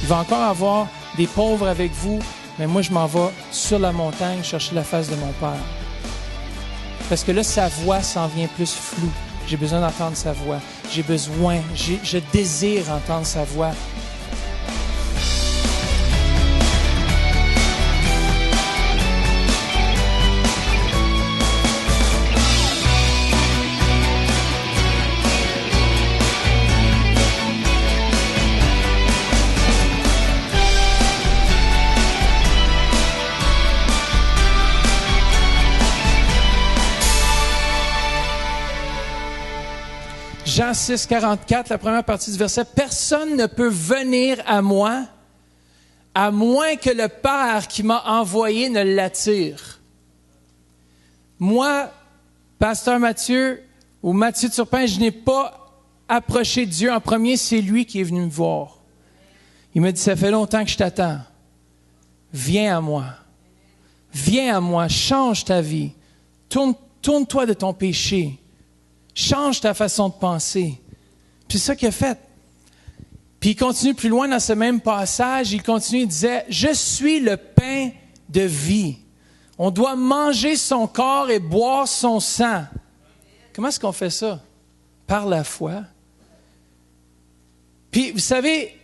Il va encore avoir des pauvres avec vous, mais moi, je m'en vais sur la montagne chercher la face de mon Père. Parce que là, sa voix s'en vient plus floue. J'ai besoin d'entendre sa voix. Je désire entendre sa voix. Jean 6, 44, la première partie du verset. « Personne ne peut venir à moi, à moins que le Père qui m'a envoyé ne l'attire. » Moi, Pasteur Mathieu ou Mathieu Turpin, je n'ai pas approché Dieu en premier, c'est lui qui est venu me voir. Il m'a dit, ça fait longtemps que je t'attends. Viens à moi. Viens à moi, change ta vie. Tourne-toi de ton péché. Change ta façon de penser. Puis c'est ça qu'il a fait. Puis il continue plus loin dans ce même passage, il continue, il disait, « Je suis le pain de vie. » On doit manger son corps et boire son sang. Comment est-ce qu'on fait ça? Par la foi. Puis vous savez,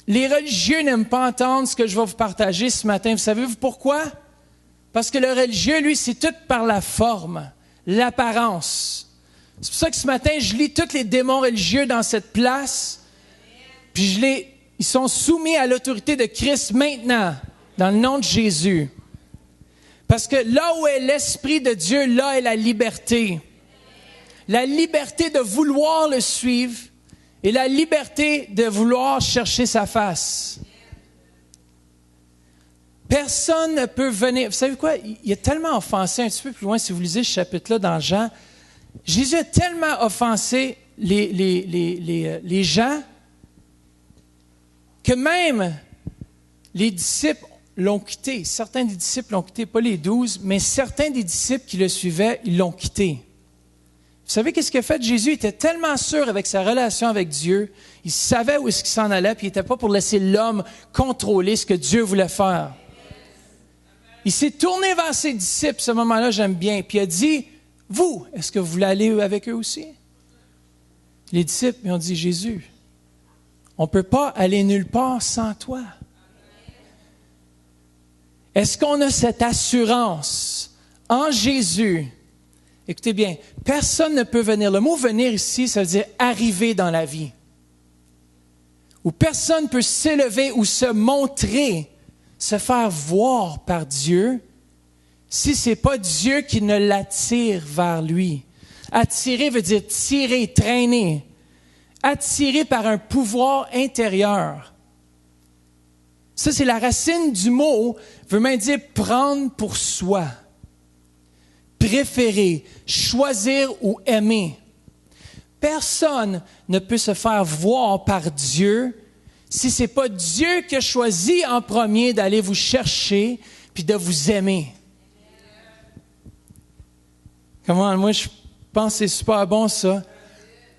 les religieux n'aiment pas entendre ce que je vais vous partager ce matin. Vous savez-vous pourquoi? Parce que le religieux, lui, c'est tout par la forme. L'apparence. C'est pour ça que ce matin, je lis tous les démons religieux dans cette place, puis ils sont soumis à l'autorité de Christ maintenant, dans le nom de Jésus. Parce que là où est l'Esprit de Dieu, là est la liberté. La liberté de vouloir le suivre et la liberté de vouloir chercher sa face. Personne ne peut venir. Vous savez quoi? Il a tellement offensé, un petit peu plus loin, si vous lisez ce chapitre-là dans Jean, Jésus a tellement offensé les gens que même les disciples l'ont quitté. Certains des disciples l'ont quitté, pas les 12, mais certains des disciples qui le suivaient, ils l'ont quitté. Vous savez qu'est-ce qu'a fait Jésus? Il était tellement sûr avec sa relation avec Dieu, il savait où est-ce qu'il s'en allait, puis il n'était pas pour laisser l'homme contrôler ce que Dieu voulait faire. Il s'est tourné vers ses disciples, ce moment-là, j'aime bien, puis il a dit, « Vous, est-ce que vous voulez aller avec eux aussi? » Les disciples lui ont dit, « Jésus, on ne peut pas aller nulle part sans toi. » Est-ce qu'on a cette assurance en Jésus? Écoutez bien, personne ne peut venir. Le mot « venir » ici, ça veut dire « arriver dans la vie ». Où personne ne peut s'élever ou se montrer, se faire voir par Dieu, si ce n'est pas Dieu qui ne l'attire vers lui. Attirer veut dire tirer, traîner. Attirer par un pouvoir intérieur. Ça, c'est la racine du mot, veut même dire prendre pour soi. Préférer, choisir ou aimer. Personne ne peut se faire voir par Dieu si ce n'est pas Dieu qui a choisi en premier d'aller vous chercher puis de vous aimer. Comment? Moi, je pense que c'est super bon, ça.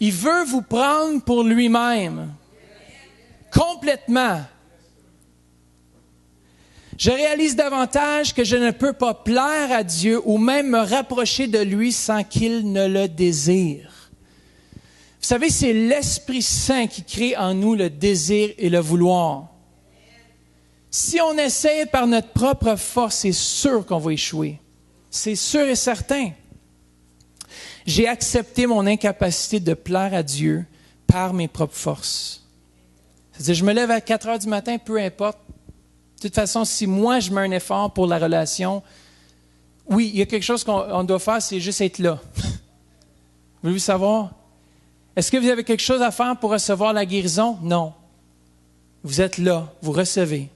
Il veut vous prendre pour lui-même. Complètement. Je réalise davantage que je ne peux pas plaire à Dieu ou même me rapprocher de lui sans qu'il ne le désire. Vous savez, c'est l'Esprit Saint qui crée en nous le désir et le vouloir. Si on essaie par notre propre force, c'est sûr qu'on va échouer. C'est sûr et certain. J'ai accepté mon incapacité de plaire à Dieu par mes propres forces. C'est-à-dire, je me lève à 4 heures du matin, peu importe. De toute façon, si moi, je mets un effort pour la relation, oui, il y a quelque chose qu'on doit faire, c'est juste être là. Voulez-vous savoir? Est-ce que vous avez quelque chose à faire pour recevoir la guérison? Non. Vous êtes là, vous recevez.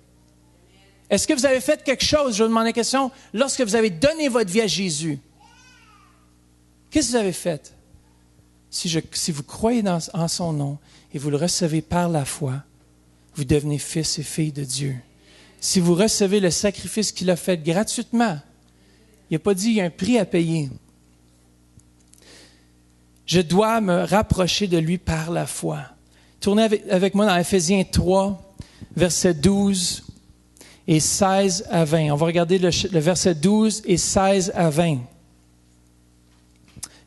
Est-ce que vous avez fait quelque chose, je vous demande la question, lorsque vous avez donné votre vie à Jésus? Qu'est-ce que vous avez fait? Si vous croyez en son nom et vous le recevez par la foi, vous devenez fils et filles de Dieu. Si vous recevez le sacrifice qu'il a fait gratuitement, il n'a pas dit qu'il y a un prix à payer. Je dois me rapprocher de lui par la foi. Tournez avec moi dans Éphésiens 3, versets 12 et 16 à 20. On va regarder le verset 12 et 16 à 20.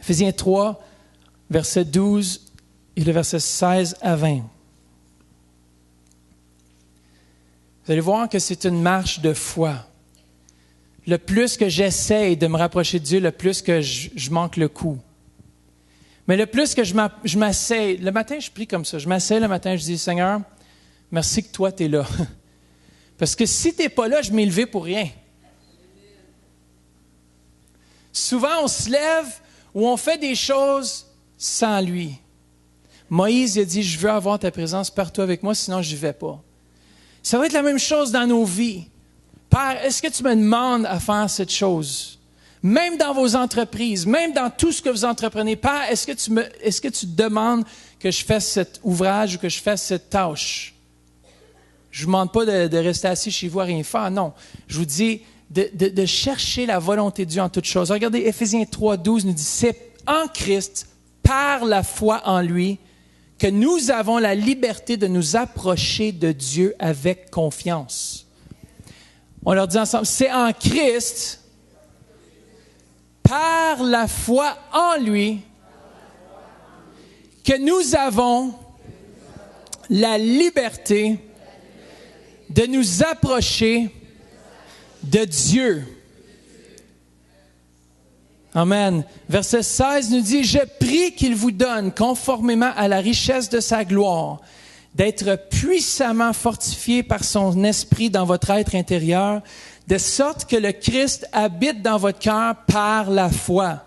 Éphésiens 3, verset 12 et le verset 16 à 20. Vous allez voir que c'est une marche de foi. Le plus que j'essaie de me rapprocher de Dieu, le plus que je manque le coup. Mais le plus que je m'asseye, le matin, je prie comme ça. Je m'asseye le matin, je dis, Seigneur, merci que toi, tu es là. Parce que si tu n'es pas là, je m'ai levé pour rien. Souvent, on se lève ou on fait des choses sans lui. Moïse il a dit, je veux avoir ta présence partout avec moi, sinon je n'y vais pas. Ça va être la même chose dans nos vies. Père, est-ce que tu me demandes à faire cette chose? Même dans vos entreprises, même dans tout ce que vous entreprenez. Père, est-ce que tu demandes que je fasse cet ouvrage ou que je fasse cette tâche? Je ne vous demande pas de rester assis chez vous à rien faire, non. Je vous dis de chercher la volonté de Dieu en toutes choses. Regardez, Éphésiens 3, 12 nous dit, c'est en Christ, par la foi en lui, que nous avons la liberté de nous approcher de Dieu avec confiance. On leur dit ensemble, c'est en Christ, par la foi en lui, que nous avons la liberté de nous approcher de Dieu. Amen. Verset 16 nous dit, « Je prie qu'il vous donne, conformément à la richesse de sa gloire, d'être puissamment fortifié par son esprit dans votre être intérieur, de sorte que le Christ habite dans votre cœur par la foi.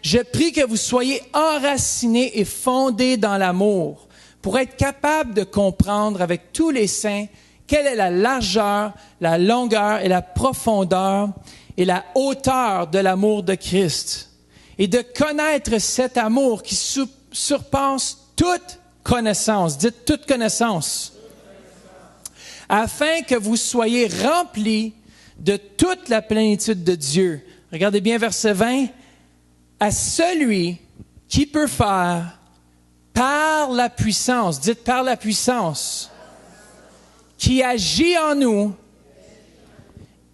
Je prie que vous soyez enracinés et fondés dans l'amour, pour être capables de comprendre avec tous les saints quelle est la largeur, la longueur et la profondeur et la hauteur de l'amour de Christ, et de connaître cet amour qui surpasse toute connaissance. Dites toute connaissance. Afin que vous soyez remplis de toute la plénitude de Dieu. Regardez bien verset 20. À celui qui peut faire par la puissance, dites par la puissance, qui agit en nous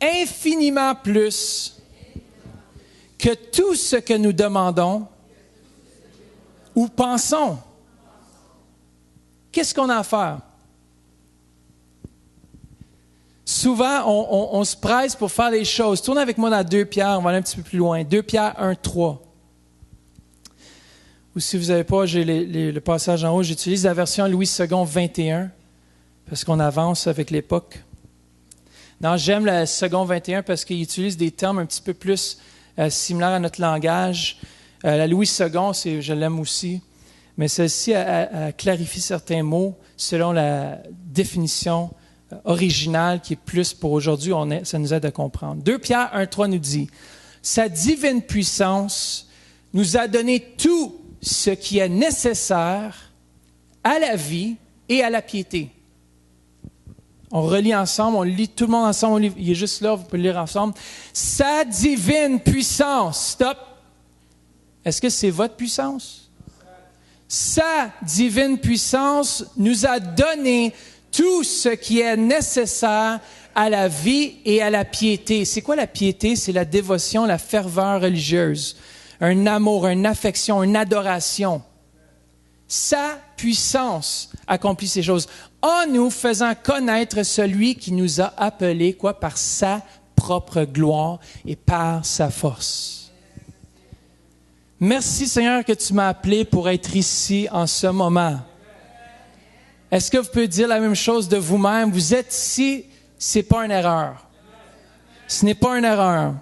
infiniment plus que tout ce que nous demandons ou pensons. Qu'est-ce qu'on a à faire? Souvent, on se presse pour faire les choses. Tournez avec moi dans 2 Pierre, on va aller un petit peu plus loin. 2 Pierre 1, 3. Ou si vous n'avez pas, j'ai le passage en haut, j'utilise la version Louis II 21, parce qu'on avance avec l'époque. Non, j'aime le second 21 parce qu'il utilise des termes un petit peu plus similaires à notre langage. La Louis II, je l'aime aussi. Mais celle-ci clarifie certains mots selon la définition originale qui est plus pour aujourd'hui. Ça nous aide à comprendre. 2 Pierre 1,3 nous dit « Sa divine puissance nous a donné tout ce qui est nécessaire à la vie et à la piété. » On relit ensemble, on lit tout le monde ensemble, il est juste là, vous pouvez le lire ensemble. Sa divine puissance. Stop. Est-ce que c'est votre puissance? Sa divine puissance nous a donné tout ce qui est nécessaire à la vie et à la piété. C'est quoi la piété? C'est la dévotion, la ferveur religieuse. Un amour, une affection, une adoration. Sa puissance accomplit ces choses. En nous faisant connaître celui qui nous a appelés, quoi? Par sa propre gloire et par sa force. Merci Seigneur que tu m'as appelé pour être ici en ce moment. Est-ce que vous pouvez dire la même chose de vous-même? Vous êtes ici, ce n'est pas une erreur. Ce n'est pas une erreur.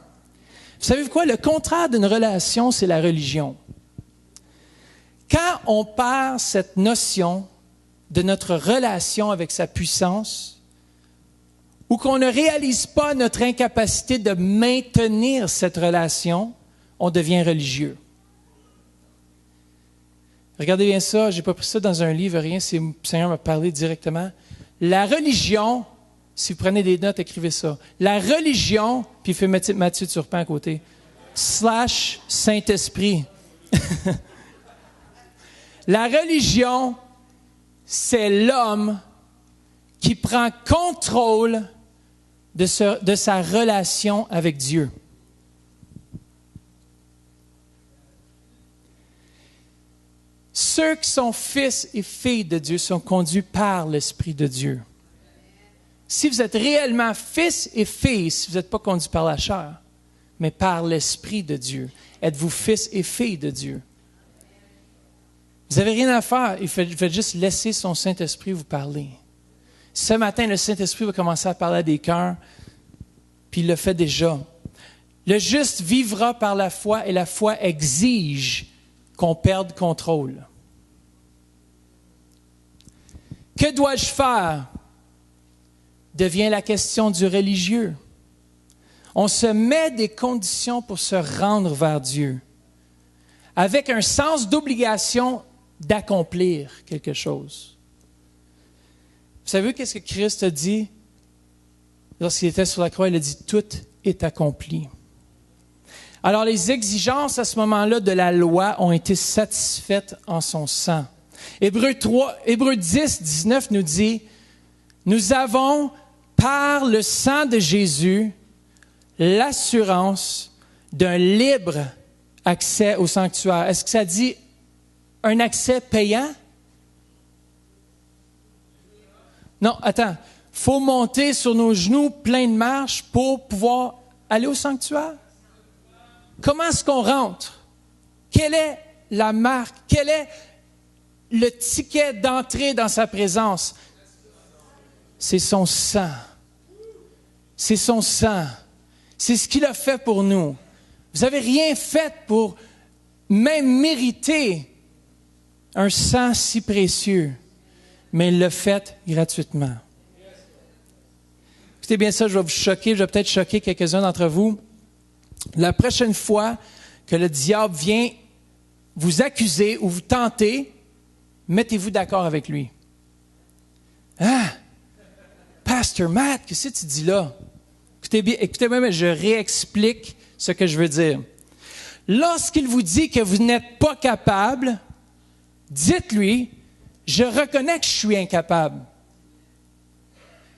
Vous savez quoi? Le contraire d'une relation, c'est la religion. Quand on perd cette notion de notre relation avec sa puissance, ou qu'on ne réalise pas notre incapacité de maintenir cette relation, on devient religieux. Regardez bien ça, je n'ai pas pris ça dans un livre, rien, c'est le Seigneur m'a parlé directement. La religion, si vous prenez des notes, écrivez ça. La religion, puis il fait Mathieu Turpin à côté, / Saint-Esprit. La religion c'est l'homme qui prend contrôle de sa relation avec Dieu. Ceux qui sont fils et filles de Dieu sont conduits par l'Esprit de Dieu. Si vous êtes réellement fils et filles, si vous n'êtes pas conduits par la chair, mais par l'Esprit de Dieu, êtes-vous fils et filles de Dieu? Vous n'avez rien à faire, il faut juste laisser son Saint-Esprit vous parler. Ce matin, le Saint-Esprit va commencer à parler à des cœurs, puis il le fait déjà. Le juste vivra par la foi et la foi exige qu'on perde contrôle. Que dois-je faire? Devient la question du religieux. On se met des conditions pour se rendre vers Dieu, avec un sens d'obligation d'accomplir quelque chose. Vous savez qu'est-ce que Christ a dit? Lorsqu'il était sur la croix, il a dit « Tout est accompli ». Alors les exigences à ce moment-là de la loi ont été satisfaites en son sang. Hébreux 10, 19 nous dit « Nous avons, par le sang de Jésus, l'assurance d'un libre accès au sanctuaire. » Est-ce que ça dit un accès payant? Non, attends. Il faut monter sur nos genoux plein de marches pour pouvoir aller au sanctuaire? Comment est-ce qu'on rentre? Quelle est la marque? Quel est le ticket d'entrée dans sa présence? C'est son sang. C'est son sang. C'est ce qu'il a fait pour nous. Vous n'avez rien fait pour même mériter un sang si précieux, mais il l'a fait gratuitement. Écoutez bien ça, je vais vous choquer, je vais peut-être choquer quelques-uns d'entre vous. La prochaine fois que le diable vient vous accuser ou vous tenter, mettez-vous d'accord avec lui. Ah! Pasteur Matt, qu'est-ce que tu dis là? Écoutez-moi, mais je réexplique ce que je veux dire. Lorsqu'il vous dit que vous n'êtes pas capable, dites-lui, je reconnais que je suis incapable.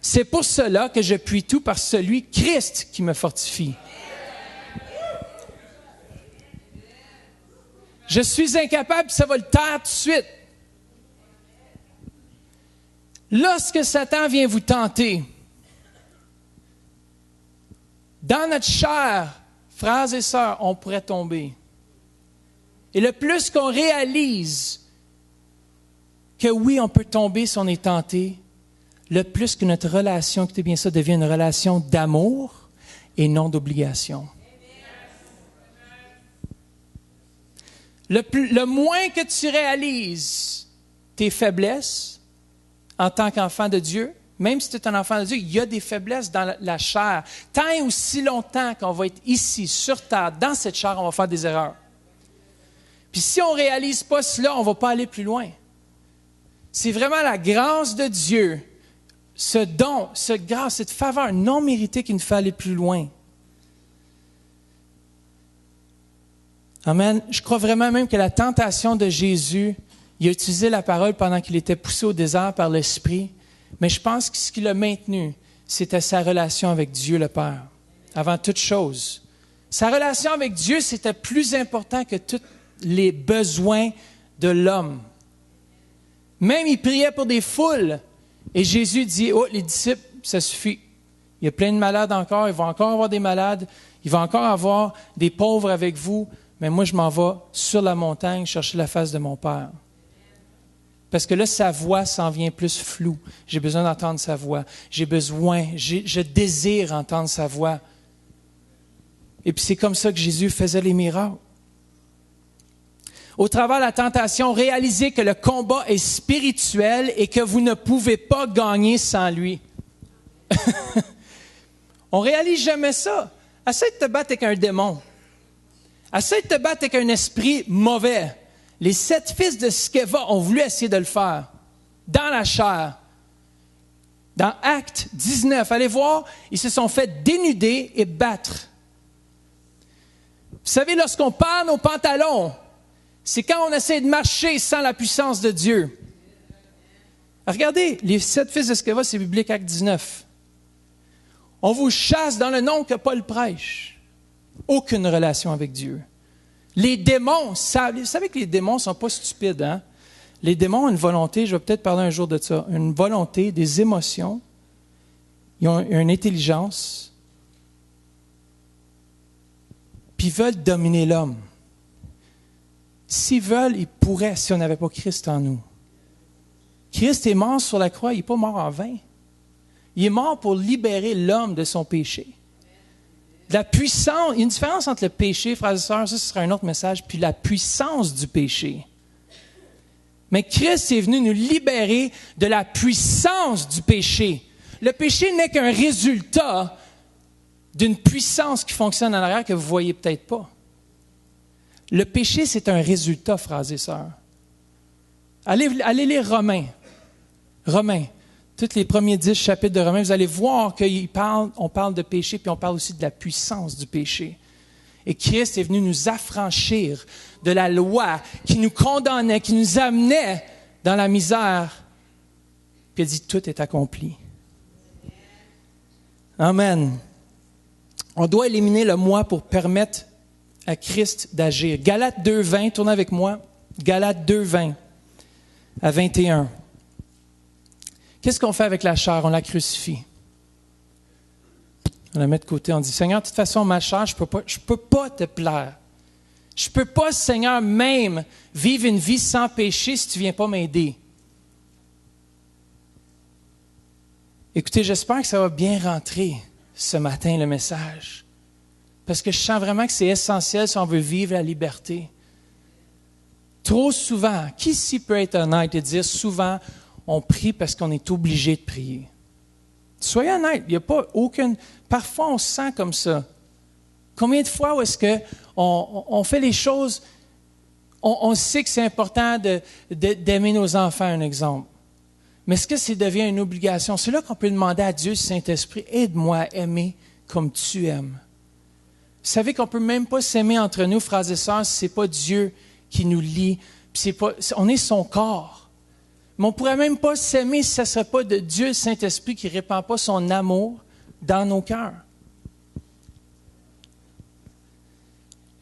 C'est pour cela que je puis tout par celui, Christ, qui me fortifie. Je suis incapable, ça va le taire tout de suite. Lorsque Satan vient vous tenter, dans notre chair, frères et sœurs, on pourrait tomber. Et le plus qu'on réalise que oui, on peut tomber si on est tenté, le plus que notre relation, écoutez bien ça, devient une relation d'amour et non d'obligation. Le moins que tu réalises tes faiblesses en tant qu'enfant de Dieu, même si tu es un enfant de Dieu, il y a des faiblesses dans la chair. Tant et aussi longtemps qu'on va être ici, sur terre, dans cette chair, on va faire des erreurs. Puis si on ne réalise pas cela, on ne va pas aller plus loin. C'est vraiment la grâce de Dieu, ce don, cette grâce, cette faveur non méritée qui nous fait aller plus loin. Amen. Je crois vraiment même que la tentation de Jésus, il a utilisé la parole pendant qu'il était poussé au désert par l'Esprit, mais je pense que ce qui l'a maintenu, c'était sa relation avec Dieu le Père, avant toute chose. Sa relation avec Dieu, c'était plus important que tous les besoins de l'homme. Même il priait pour des foules, et Jésus dit, « Oh, les disciples, ça suffit. Il y a plein de malades encore, il va encore avoir des malades, il va encore avoir des pauvres avec vous, mais moi, je m'en vais sur la montagne chercher la face de mon Père. » Parce que là, sa voix s'en vient plus floue. J'ai besoin d'entendre sa voix. Je désire entendre sa voix. Et puis c'est comme ça que Jésus faisait les miracles. Au travers de la tentation, réalisez que le combat est spirituel et que vous ne pouvez pas gagner sans lui. On ne réalise jamais ça. Essaie de te battre avec un démon. Essaie de te battre avec un esprit mauvais. Les 7 fils de Sceva ont voulu essayer de le faire, dans la chair. Dans Actes 19, allez voir, ils se sont fait dénuder et battre. Vous savez, lorsqu'on perd nos pantalons, c'est quand on essaie de marcher sans la puissance de Dieu. Regardez, les 7 fils de Sceva, c'est biblique, Acte 19. On vous chasse dans le nom que Paul prêche. Aucune relation avec Dieu. Les démons savent. Vous savez que les démons ne sont pas stupides, hein? Les démons ont une volonté, je vais peut-être parler un jour de ça, une volonté, des émotions. Ils ont une intelligence. Puis ils veulent dominer l'homme. S'ils veulent, ils pourraient si on n'avait pas Christ en nous. Christ est mort sur la croix, il n'est pas mort en vain. Il est mort pour libérer l'homme de son péché. La puissance, il y a une différence entre le péché, frères et sœurs, ça ce sera un autre message, puis la puissance du péché. Mais Christ est venu nous libérer de la puissance du péché. Le péché n'est qu'un résultat d'une puissance qui fonctionne en arrière que vous ne voyez peut-être pas. Le péché, c'est un résultat, frères et sœurs. Allez lire Romains. Romains. Tous les premiers 10 chapitres de Romains, vous allez voir on parle de péché, puis on parle aussi de la puissance du péché. Et Christ est venu nous affranchir de la loi qui nous condamnait, qui nous amenait dans la misère. Puis il a dit, tout est accompli. Amen. On doit éliminer le moi pour permettre à Christ d'agir. Galates 2:20, tournez avec moi. Galates 2:20 à 21. Qu'est-ce qu'on fait avec la chair? On la crucifie. On la met de côté. On dit, Seigneur, de toute façon, ma chair, je peux pas te plaire. Je peux pas, Seigneur, même vivre une vie sans péché si tu viens pas m'aider. Écoutez, j'espère que ça va bien rentrer ce matin, le message. Parce que je sens vraiment que c'est essentiel si on veut vivre la liberté. Trop souvent, qui ici peut être honnête et dire souvent, on prie parce qu'on est obligé de prier? Soyez honnête, il n'y a pas aucune... Parfois, on se sent comme ça. Combien de fois est-ce qu'on fait les choses, on sait que c'est important d'aimer nos enfants, un exemple. Mais est-ce que ça devient une obligation? C'est là qu'on peut demander à Dieu, Saint-Esprit, aide-moi à aimer comme tu aimes. Vous savez qu'on ne peut même pas s'aimer entre nous, frères et sœurs, si ce n'est pas Dieu qui nous lie. On est son corps. Mais on ne pourrait même pas s'aimer si ce ne serait pas de Dieu, le Saint-Esprit, qui ne répand pas son amour dans nos cœurs.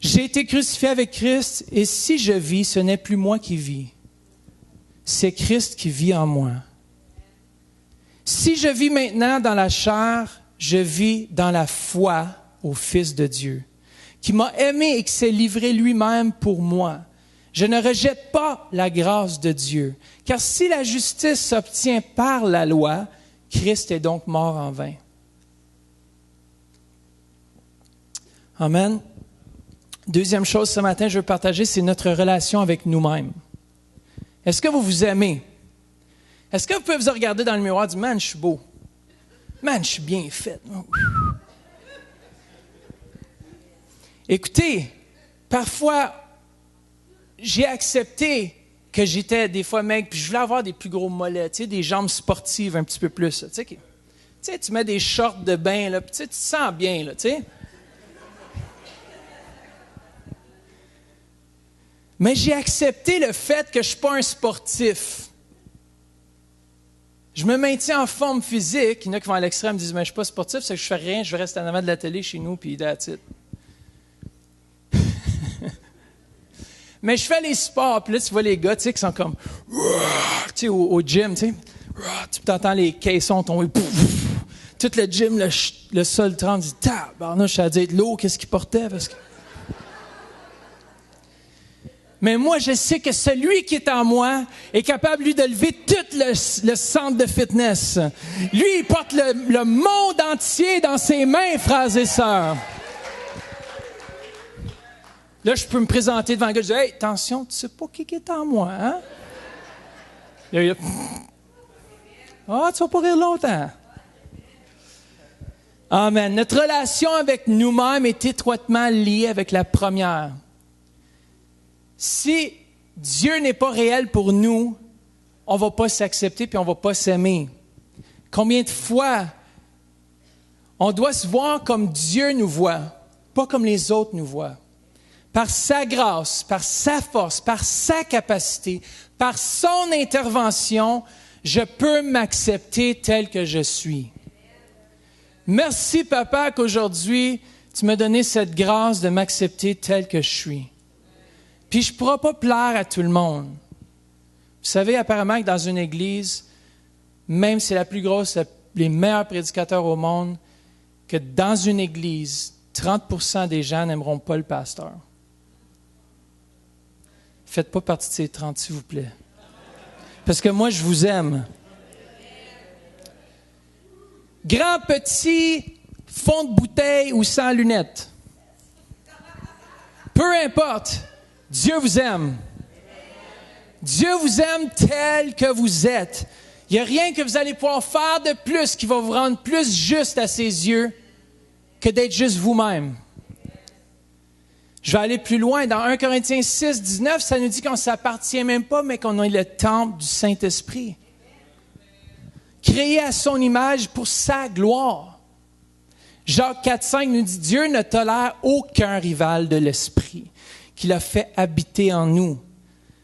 J'ai été crucifié avec Christ, et si je vis, ce n'est plus moi qui vis. C'est Christ qui vit en moi. Si je vis maintenant dans la chair, je vis dans la foi au Fils de Dieu, qui m'a aimé et qui s'est livré lui-même pour moi. Je ne rejette pas la grâce de Dieu, car si la justice s'obtient par la loi, Christ est donc mort en vain. Amen. Deuxième chose ce matin, je veux partager, c'est notre relation avec nous-mêmes. Est-ce que vous vous aimez? Est-ce que vous pouvez vous regarder dans le miroir et dire « Man, je suis beau. Man, je suis bien fait. » Écoutez, parfois, j'ai accepté que j'étais des fois maigre, puis je voulais avoir des plus gros mollets, tu sais, des jambes sportives un petit peu plus. Tu sais, tu mets des shorts de bain, là, puis tu te sens bien, là, tu sais. Mais j'ai accepté le fait que je ne suis pas un sportif. Je me maintiens en forme physique. Il y en a qui vont à l'extrême et disent « Mais je ne suis pas sportif, c'est que je ne fais rien, je reste en avant de la télé chez nous, puis that's it. » Mais je fais les sports, puis là, tu vois les gars, tu sais, qui sont comme, tu sais, au gym, tu sais, tu entends les caissons tomber, tout le gym, le sol tremble, tu dis, tabarnouche, je savais dire de l'eau, qu'est-ce qu'il portait, parce que... Mais moi, je sais que celui qui est en moi est capable, lui, de lever tout le centre de fitness. Lui, il porte le monde entier dans ses mains, frères et sœurs. Là, je peux me présenter devant le gars, je dis « Hey, attention, tu sais pas qui est en moi, hein? » Là, il a... « Ah, tu vas pas rire longtemps. » Amen. Notre relation avec nous-mêmes est étroitement liée avec la première. Si Dieu n'est pas réel pour nous, on ne va pas s'accepter puis on ne va pas s'aimer. Combien de fois on doit se voir comme Dieu nous voit, pas comme les autres nous voient. Par sa grâce, par sa force, par sa capacité, par son intervention, Je peux m'accepter tel que je suis. Merci, Papa, qu'aujourd'hui, tu m'as donné cette grâce de m'accepter tel que je suis. Puis je ne pourrai pas plaire à tout le monde. Vous savez, apparemment que dans une église, même si c'est la plus grosse, les meilleurs prédicateurs au monde, que dans une église, 30% des gens n'aimeront pas le pasteur. Faites pas partie de ces 30, s'il vous plaît. Parce que moi, je vous aime. Grand, petit, fond de bouteille ou sans lunettes. Peu importe, Dieu vous aime. Dieu vous aime tel que vous êtes. Il n'y a rien que vous allez pouvoir faire de plus qui va vous rendre plus juste à ses yeux que d'être juste vous-même. Je vais aller plus loin. Dans 1 Corinthiens 6, 19, ça nous dit qu'on ne s'appartient même pas, mais qu'on est le temple du Saint-Esprit. Créé à son image pour sa gloire. Jacques 4, 5 nous dit, Dieu ne tolère aucun rival de l'Esprit qu'il a fait habiter en nous.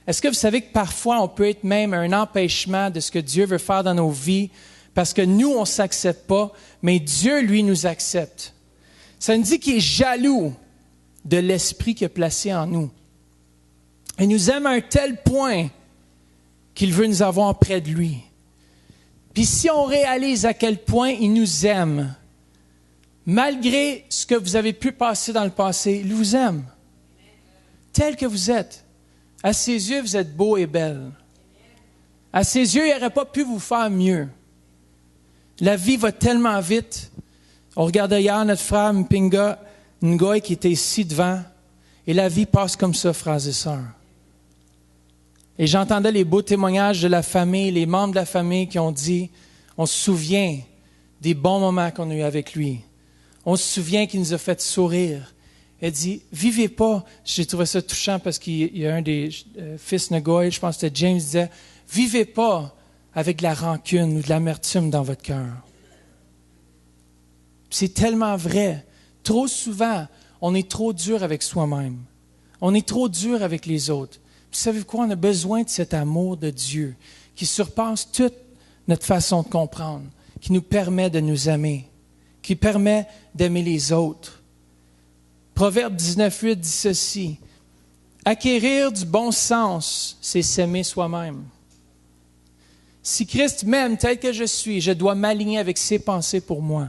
Est-ce que vous savez que parfois on peut être même un empêchement de ce que Dieu veut faire dans nos vies parce que nous, on ne s'accepte pas, mais Dieu, lui, nous accepte. Ça nous dit qu'il est jaloux de l'Esprit qu'il a placé en nous. Il nous aime à un tel point qu'il veut nous avoir près de lui. Puis si on réalise à quel point il nous aime, malgré ce que vous avez pu passer dans le passé, il vous aime. Tel que vous êtes. À ses yeux, vous êtes beau et belle. À ses yeux, il n'aurait pas pu vous faire mieux. La vie va tellement vite. On regardait hier notre frère Mpinga Ngoy qui était ici devant. Et la vie passe comme ça, frères et sœurs. Et j'entendais les beaux témoignages de la famille, les membres de la famille qui ont dit, on se souvient des bons moments qu'on a eus avec lui. On se souvient qu'il nous a fait sourire. Elle dit, vivez pas, j'ai trouvé ça touchant parce qu'il y a un des fils Ngoy, je pense que c'était James, disait, vivez pas avec de la rancune ou de l'amertume dans votre cœur. C'est tellement vrai. Trop souvent, on est trop dur avec soi-même. On est trop dur avec les autres. Vous savez quoi? On a besoin de cet amour de Dieu qui surpasse toute notre façon de comprendre, qui nous permet de nous aimer, qui permet d'aimer les autres. Proverbe 19.8 dit ceci, « Acquérir du bon sens, c'est s'aimer soi-même. Si Christ m'aime tel que je suis, je dois m'aligner avec ses pensées pour moi.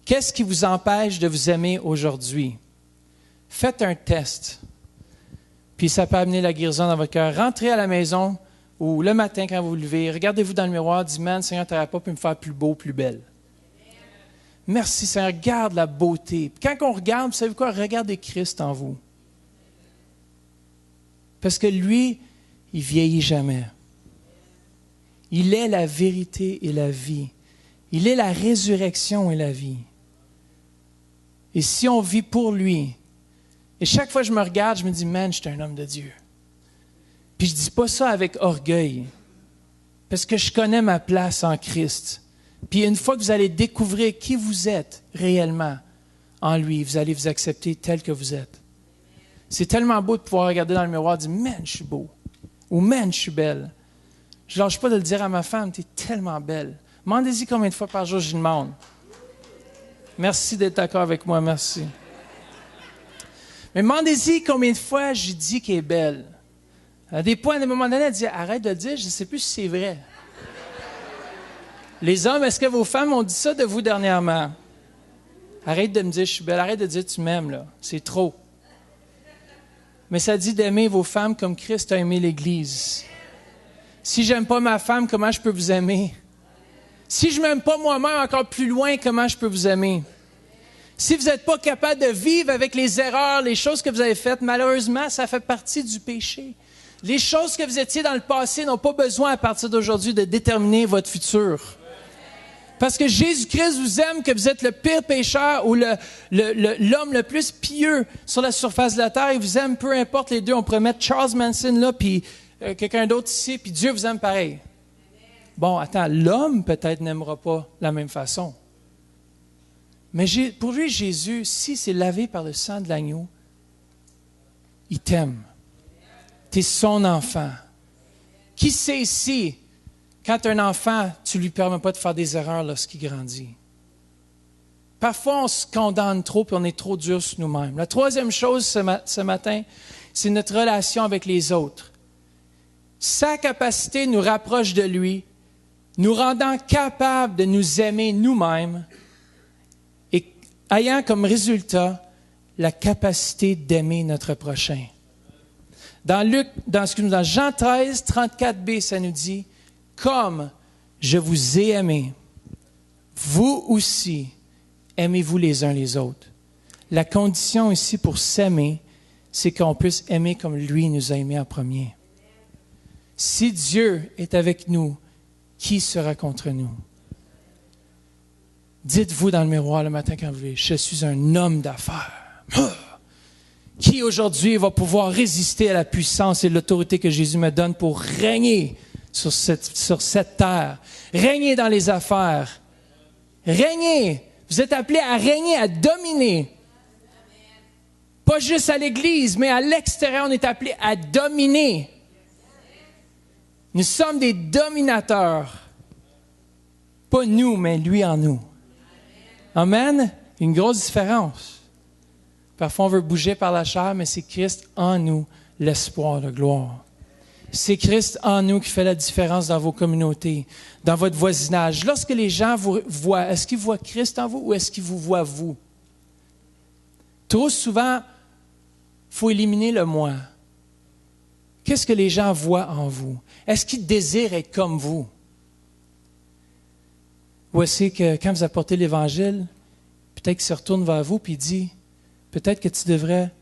Qu'est-ce qui vous empêche de vous aimer aujourd'hui? Faites un test, puis ça peut amener la guérison dans votre cœur. Rentrez à la maison ou le matin quand vous vous levez, regardez-vous dans le miroir, dites, man, Seigneur, tu n'aurais pas pu me faire plus beau, plus belle. Merci Seigneur, garde la beauté. Puis quand on regarde, vous savez quoi? Regardez Christ en vous. Parce que lui, il vieillit jamais. Il est la vérité et la vie. Il est la résurrection et la vie. Et si on vit pour lui, et chaque fois que je me regarde, je me dis, man, je suis un homme de Dieu. Puis je ne dis pas ça avec orgueil, parce que je connais ma place en Christ. Puis une fois que vous allez découvrir qui vous êtes réellement en lui, vous allez vous accepter tel que vous êtes. C'est tellement beau de pouvoir regarder dans le miroir et dire, man, je suis beau. Ou man, je suis belle. Je ne lâche pas de le dire à ma femme, tu es tellement belle. Demandez-y combien de fois par jour je demande. Merci d'être d'accord avec moi, merci. Mais demandez-y combien de fois je dis qu'elle est belle. À des points, à un moment donné, elle dit, arrête de le dire, je ne sais plus si c'est vrai. Les hommes, est-ce que vos femmes ont dit ça de vous dernièrement? Arrête de me dire je suis belle, arrête de dire tu m'aimes, là. C'est trop. Mais ça dit d'aimer vos femmes comme Christ a aimé l'Église. Si je n'aime pas ma femme, comment je peux vous aimer? Si je ne m'aime pas moi-même encore plus loin, comment je peux vous aimer? Si vous n'êtes pas capable de vivre avec les erreurs, les choses que vous avez faites, malheureusement, ça fait partie du péché. Les choses que vous étiez dans le passé n'ont pas besoin à partir d'aujourd'hui de déterminer votre futur. Parce que Jésus-Christ vous aime, que vous êtes le pire pécheur ou l'homme le plus pieux sur la surface de la terre. Il vous aime, peu importe les deux. On pourrait mettre Charles Manson là, puis quelqu'un d'autre ici, puis Dieu vous aime pareil. Bon, attends, l'homme peut-être n'aimera pas de la même façon. Mais pour lui, Jésus, si c'est lavé par le sang de l'agneau, il t'aime. Tu es son enfant. Qui sait ici quand un enfant, tu ne lui permets pas de faire des erreurs lorsqu'il grandit. Parfois, on se condamne trop et on est trop dur sur nous-mêmes. La troisième chose ce matin, c'est notre relation avec les autres. Sa capacité nous rapproche de lui, nous rendant capables de nous aimer nous-mêmes et ayant comme résultat la capacité d'aimer notre prochain. Dans Jean 13, 34b, ça nous dit « Comme je vous ai aimé, vous aussi aimez-vous les uns les autres. » La condition ici pour s'aimer, c'est qu'on puisse aimer comme lui nous a aimés en premier. Si Dieu est avec nous, qui sera contre nous? Dites-vous dans le miroir le matin quand vous voulez, je suis un homme d'affaires. Qui aujourd'hui va pouvoir résister à la puissance et l'autorité que Jésus me donne pour régner sur cette terre, régner dans les affaires, régner. Vous êtes appelés à régner, à dominer. Pas juste à l'Église, mais à l'extérieur, on est appelés à dominer. Nous sommes des dominateurs. Pas nous, mais lui en nous. Amen? Une grosse différence. Parfois, on veut bouger par la chair, mais c'est Christ en nous, l'espoir de gloire. C'est Christ en nous qui fait la différence dans vos communautés, dans votre voisinage. Lorsque les gens vous voient, est-ce qu'ils voient Christ en vous ou est-ce qu'ils vous voient vous? Trop souvent, il faut éliminer le moi. Qu'est-ce que les gens voient en vous? Est-ce qu'ils désirent être comme vous? Ou est-ce que quand vous apportez l'Évangile, peut-être qu'il se retourne vers vous et il dit, peut-être que tu devrais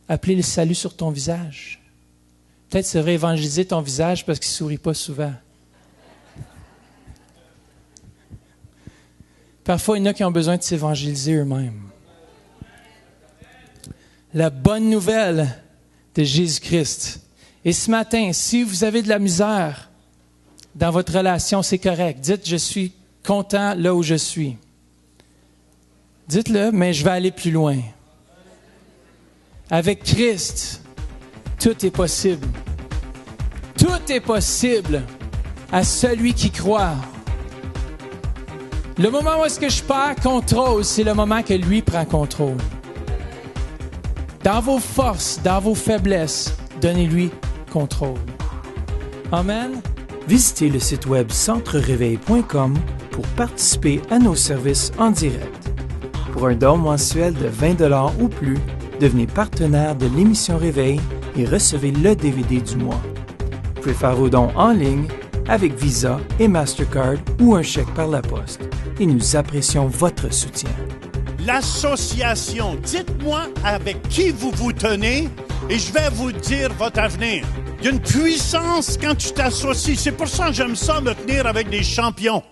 appeler le salut sur ton visage. Peut-être que tu devrais évangéliser ton visage parce qu'il ne sourit pas souvent. Parfois, il y en a qui ont besoin de s'évangéliser eux-mêmes. La bonne nouvelle de Jésus-Christ. Et ce matin, si vous avez de la misère dans votre relation, c'est correct. Dites, je suis content là où je suis. Dites-le, mais je vais aller plus loin. Avec Christ, tout est possible. Tout est possible à celui qui croit. Le moment où est-ce que je perds contrôle, c'est le moment que lui prend contrôle. Dans vos forces, dans vos faiblesses, donnez-lui contrôle. Amen. Visitez le site web centrereveil.com pour participer à nos services en direct. Pour un don mensuel de 20$ ou plus, devenez partenaire de l'émission Réveil et recevez le DVD du mois. Vous pouvez faire vos dons en ligne avec Visa et Mastercard ou un chèque par la poste. Et nous apprécions votre soutien. L'association, dites-moi avec qui vous vous tenez et je vais vous dire votre avenir. Il y a une puissance quand tu t'associes. C'est pour ça que j'aime ça me tenir avec des champions.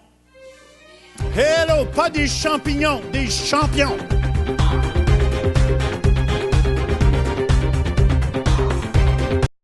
Hello, pas des champignons, des champions.